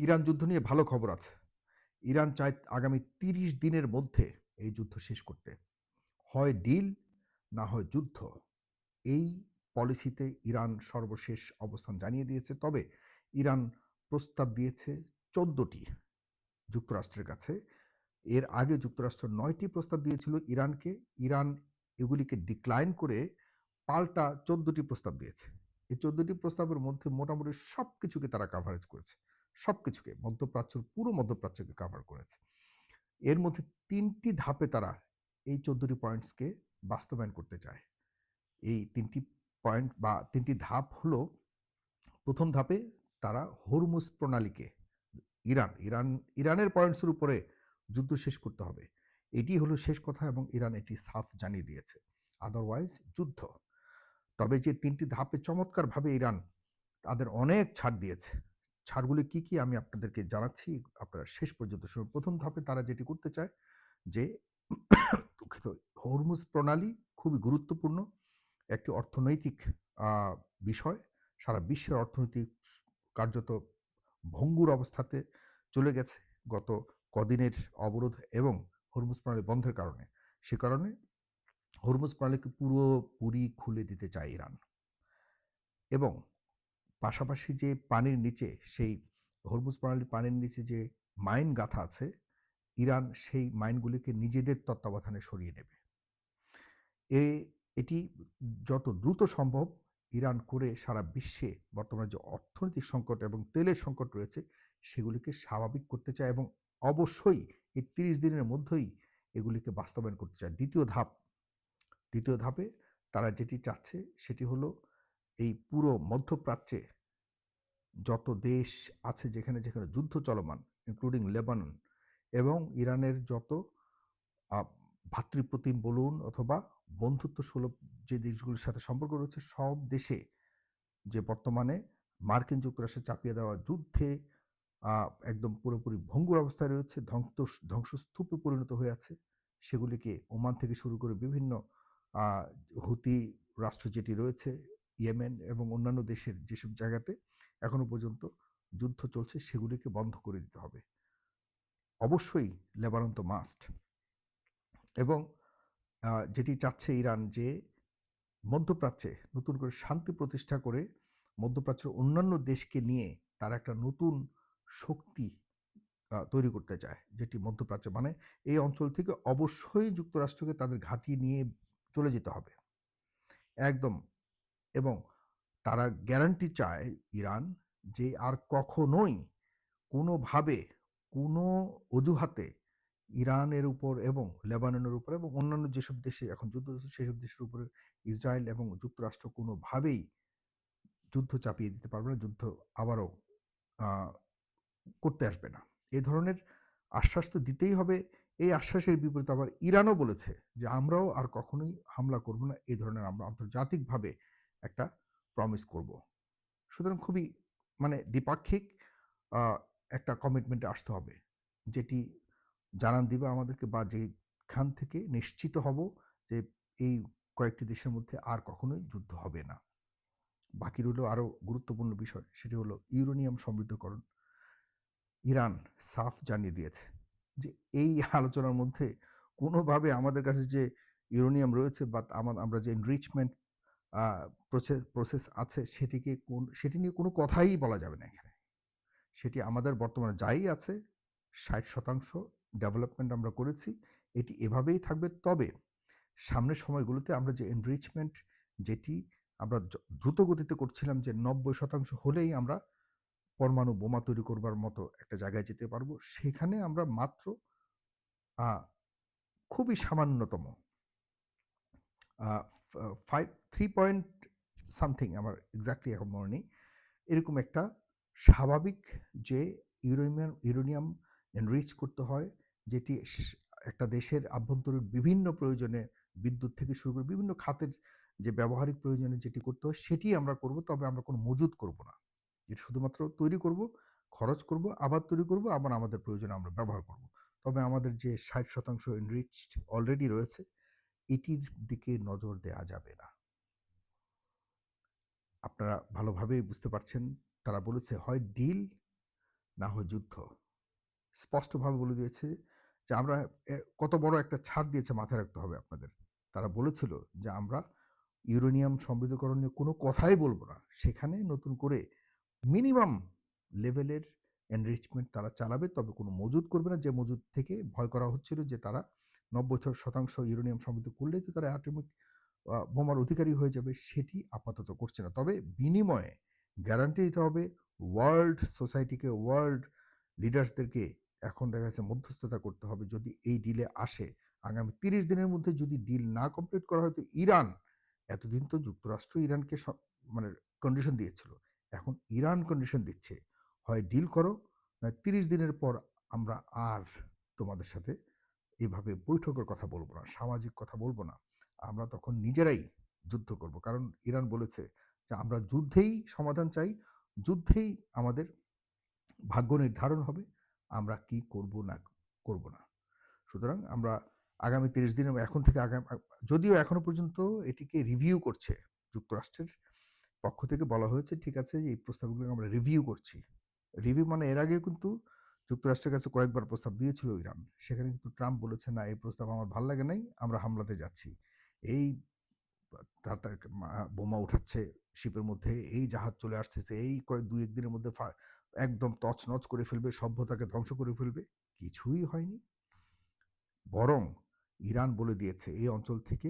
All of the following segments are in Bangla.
ইরান যুদ্ধ নিয়ে ভালো খবর আছে। ইরান চায় আগামী ৩০ দিনের মধ্যে এই যুদ্ধ শেষ করতে। হয় ডিল, না হয় যুদ্ধ। এই পলিসিতে ইরান সর্বশেষ অবস্থান জানিয়ে দিয়েছে। তবে ইরান প্রস্তাব দিয়েছে ১৪ টি যুক্তরাষ্ট্রের কাছে। এর আগে যুক্তরাষ্ট্র ৯ টি প্রস্তাব দিয়েছিল ইরানকে। ইরান এগুলিকে ডিক্লাইন করে পাল্টা ১৪ টি প্রস্তাব দিয়েছে। এই ১৪ টি প্রস্তাবের মধ্যে মোটামুটি সবকিছুকে তারা কাভারেজ করেছে। সবকিছুকে, পুরো মধ্যপ্রাচ্যকে কাভার করেছে। এর মধ্যে ৩ টি ধাপে তারা এই ১৪ টি পয়েন্টসকে বাস্তবায়ন করতে চায়। এই ৩ টি পয়েন্ট বা ৩ টি ধাপ হলো, ১ম ধাপে তারা হরমুজ প্রণালীকে ইরানের পয়েন্টসের উপরে যুদ্ধ শেষ করতে হবে। এটি হলো শেষ কথা এবং ইরান এটি সাফ জানিয়ে দিয়েছে। আদারওয়াইজ যুদ্ধ। তবে যে ৩ টি ধাপে চমৎকারভাবে ইরান তাদের অনেক ছাড় দিয়েছে। ছাড়গুলি কি, কি আমি আপনাদেরকে জানাচ্ছি। আপনারা শেষ পর্যন্ত শুনুন। ১ম ধাপে তারা যেটি করতে চায় যে দুঃখিত, হরমুজ প্রণালী খুবই গুরুত্বপূর্ণ একটি অর্থনৈতিক আ বিষয়। সারা বিশ্বের অর্থনৈতিক কার্যত ভঙ্গুর অবস্থাতে চলে গেছে গত কদিনের অবরোধ এবং হরমুজ প্রণালী বন্ধের কারণে। সে কারণে হরমুজ প্রণালীকে পুরোপুরি খুলে দিতে চায় ইরান এবং পাশাপাশি যে পানির নিচে সেই হরমুজ প্রণালীর পানির নিচে যে মাইন গাঁথা আছে, ইরান সেই মাইনগুলিকে নিজেদের তত্ত্বাবধানে সরিয়ে নেবে। এ এটি যত দ্রুত সম্ভব ইরান করে সারা বিশ্বে বর্তমানে যে অর্থনৈতিক সংকট এবং তেলের সংকট রয়েছে, সেগুলিকে স্বাভাবিক করতে চায় এবং অবশ্যই এই ৩০ দিনের মধ্যেই এগুলিকে বাস্তবায়ন করতে চায়। দ্বিতীয় ধাপে তারা যেটি চাচ্ছে সেটি হলো এই পুরো মধ্যপ্রাচ্যে যত দেশ আছে যেখানে, যেখানে যুদ্ধ চলমান ইনক্লুডিং লেবানন এবং ইরানের যত আ ভ্রাতৃপ্রতিম বলুন অথবা বন্ধুত্বসুলভ যে দেশগুলোর সাথে সম্পর্ক রয়েছে, সব দেশে যে বর্তমানে মার্কিন যুক্তরাষ্ট্রের চাপিয়ে দেওয়া যুদ্ধে আ একদম পুরোপুরি ভঙ্গুর অবস্থায় রয়েছে, ধ্বংসস্তূপে পরিণত হয়ে আছে, সেগুলিকে ওমান থেকে শুরু করে বিভিন্ন আ হুতি রাষ্ট্র যেটি রয়েছে, ইয়েমেন এবং অন্যান্য দেশের যেসব জায়গাতে এখনো পর্যন্ত যুদ্ধ চলছে, সেগুলিকে বন্ধ করে দিতে হবে। অবশ্যই লেবানন তো মাস্ট এবং যেটি চাচ্ছে ইরান যে মধ্যপ্রাচ্যে নতুন করে শান্তি প্রতিষ্ঠা করে মধ্যপ্রাচ্যের অন্যান্য দেশকে নিয়ে তারা একটা নতুন শক্তি তৈরি করতে চায়, যেটি মধ্যপ্রাচ্য মানে এই অঞ্চল থেকে অবশ্যই যুক্তরাষ্ট্রকে তাদের ঘাঁটি নিয়ে চলে যেতে হবে একদম। এবং তারা গ্যারান্টি চায় ইরান যে আর কখনোই কোনোভাবে কোনো অজুহাতে ইরানের উপর এবং লেবাননের উপর এবং অন্যান্য যেসব দেশে এখন যুদ্ধ হচ্ছে সেসব দেশের উপরে ইসরায়েল এবং যুক্তরাষ্ট্র কোনোভাবেই যুদ্ধ চাপিয়ে দিতে পারবে না, যুদ্ধ আবারও আহ, করতে আসবে না। এ ধরনের আশ্বাস তো দিতেই হবে। এই আশ্বাসের বিপরীতে আবার ইরানও বলেছে যে আমরাও আর কখনোই হামলা করব না, এই ধরনের আমরা আন্তর্জাতিকভাবে একটা প্রমিস করব। সুতরাং খুবই মানে দ্বিপাক্ষিক একটা কমিটমেন্টে আসতে হবে, যেটি জানান দিবে আমাদেরকে বা যেখান থেকে নিশ্চিত হব যে এই কয়েকটি দেশের মধ্যে আর কখনোই যুদ্ধ হবে না। বাকি রইল আরও গুরুত্বপূর্ণ বিষয়, সেটি হলো ইউরেনিয়াম সমৃদ্ধকরণ। ইরান সাফ জানিয়ে দিয়েছে যে এই আলোচনার মধ্যে কোনোভাবে আমাদের কাছে যে ইউরেনিয়াম রয়েছে বা আমরা যে এনরিচমেন্ট প্রসেস আছে সেটি নিয়ে কোনো কথাই বলা যাবে না এখানে। সেটি আমাদের বর্তমানে যাই আছে ৬০% ডেভেলপমেন্ট আমরা করেছি, এটি এভাবেই থাকবে। তবে সামনের সময়গুলোতে আমরা যে এনরিচমেন্ট যেটি আমরা দ্রুত গতিতে করছিলাম যে ৯০% হলেই আমরা পরমাণু বোমা তৈরি করবার মতো একটা জায়গায় যেতে পারবো, সেখানে আমরা মাত্র খুবই সামান্যতম 3 পয়েন্ট সামথিং, আমার এক্স্যাক্টলি এখন মনে নেই, এরকম একটা স্বাভাবিক যে ইউরেনিয়াম এনরিচ করতে হয়, যেটি একটা দেশের আভ্যন্তরীণ বিভিন্ন প্রয়োজনে বিদ্যুৎ থেকে শুরু করে বিভিন্ন খাতের যে ব্যবহারিক প্রয়োজনে যেটি করতে হয় সেটি আমরা করব। তবে আমরা কোনো মজুত করব না, এর শুধুমাত্র তৈরি করব, খরচ করব, আবার তৈরি করব, আবার আমাদের প্রয়োজনে আমরা ব্যবহার করব। তবে আমাদের যে ৬০% এনরিচড অলরেডি রয়েছে, এটির দিকে নজর দেয়া যাবে না। আপনারা ভালোভাবেই বুঝতে পারছেন, তারা বলেছে হয় ডিল, না হয় যুদ্ধ। স্পষ্টভাবে বলে দিয়েছে যে আমরা কত বড় একটা ছাড় দিয়েছে মাথায় রাখতে হবে আপনাদের। তারা বলেছিল যে আমরা ইউরেনিয়াম সমৃদ্ধকরণ নিয়ে কোনো কথাই বলব না। সেখানে নতুন করে মিনিমাম লেভেলের এনরিচমেন্ট তারা চালাবে, তবে কোনো মজুত করবে না। যে মজুত থেকে ভয় করা হচ্ছিল যে তারা ৯০% ইউরেনিয়াম সমৃদ্ধ করলেই তো তারা অ্যাটমিক বোমার অধিকারী হয়ে যাবে, সেটি আপাতত করছে না। তবে বিনিময়ে গ্যারান্টি দিতে হবে ওয়ার্ল্ড সোসাইটিকে, ওয়ার্ল্ড লিডার্সদেরকে এখন দেখা যাচ্ছে মধ্যস্থতা করতে হবে। যদি এই ডিলে আসে, আগামী ৩০ দিনের মধ্যে যদি ডিল না কমপ্লিট করা হয়, তো ইরান, এতদিন তো যুক্তরাষ্ট্র ইরানকে মানে কন্ডিশন দিয়েছিল। এখন ইরান কন্ডিশন দিচ্ছে, হয় ডিল করো, না ৩০ দিনের পর আমরা আর তোমাদের সাথে এভাবে বৈঠকের কথা বলবো না, সামাজিক কথা বলবো না। আমরা তখন নিজেরাই যুদ্ধ করব। কারণ ইরান বলেছে যে আমরা যুদ্ধেই সমাধান চাই, যুদ্ধেই আমাদের ভাগ্য নির্ধারণ হবে, আমরা কি করব না করব না। সুতরাং আমরা আগামী ৩০ দিনের এখন থেকে যদিও এখনো পর্যন্ত এটিকে রিভিউ করছে যুক্তরাষ্ট্রের পক্ষ থেকে বলা হয়েছে, ঠিক আছে এই প্রস্তাবগুলো আমরা রিভিউ করছি। রিভিউ মানে এর আগেও কিন্তু যুক্তরাষ্ট্রের কাছে কয়েকবার প্রস্তাব দিয়েছিল ইরান। সেখানে কিন্তু ট্রাম্প বলেছে, না এই প্রস্তাব আমার ভাল লাগে নাই, আমরা হামলাতে যাচ্ছি। এই তার তার বোমা উঠাচ্ছে শিপের মধ্যে, এই জাহাজ চলে আসতেছে, এই দুই একদিনের মধ্যে একদম তছনছ করে ফেলবে, সভ্যতাকে ধ্বংস করে ফেলবে। কিছুই হয়নি। বরং ইরান বলে দিয়েছে এই অঞ্চল থেকে,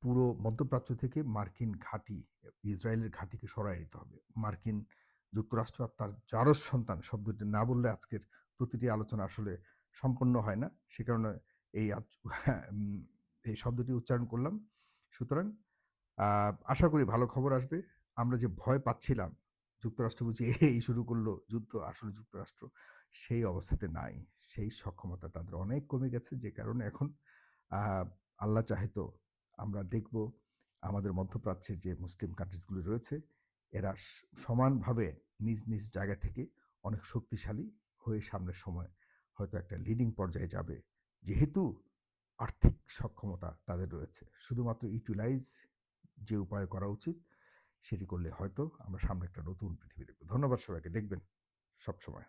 পুরো মধ্যপ্রাচ্য থেকে মার্কিন ঘাঁটি, ইসরায়েলের ঘাঁটিকে সরাই নিতে হবে। মার্কিন যুক্তরাষ্ট্র আর তার জারজ সন্তান শব্দটি না বললে আজকের প্রতিটি আলোচনা আসলে সম্পন্ন হয় না। সে কারণে এই এই শব্দটি উচ্চারণ করলাম। সুতরাং আশা করি ভালো খবর আসবে। আমরা যে ভয় পাচ্ছিলাম, যুক্তরাষ্ট্র বুঝি এই শুরু করলো যুদ্ধ, আসলে যুক্তরাষ্ট্র সেই অবস্থাতে নাই। সেই সক্ষমতা তাদের অনেক কমে গেছে। যে কারণে এখন আ আল্লাহ চাহে তো আমরা দেখব আমাদের মধ্যপ্রাচ্যে যে মুসলিম কান্ট্রিজগুলো রয়েছে, এরা সমানভাবে নিজ নিজ জায়গা থেকে অনেক শক্তিশালী হয়ে সামনের সময় হয়তো একটা লিডিং পর্যায়ে যাবে। যেহেতু আর্থিক সক্ষমতা তাদের রয়েছে। শুধুমাত্র ইউটিলাইজ যে উপায় করা উচিত, সেটি করলে হয়তো আমরা সামনে একটা নতুন পৃথিবী দেখব। ধন্যবাদ সবাইকে। দেখবেন সবসময়।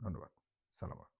ধন্যবাদ। সালামা।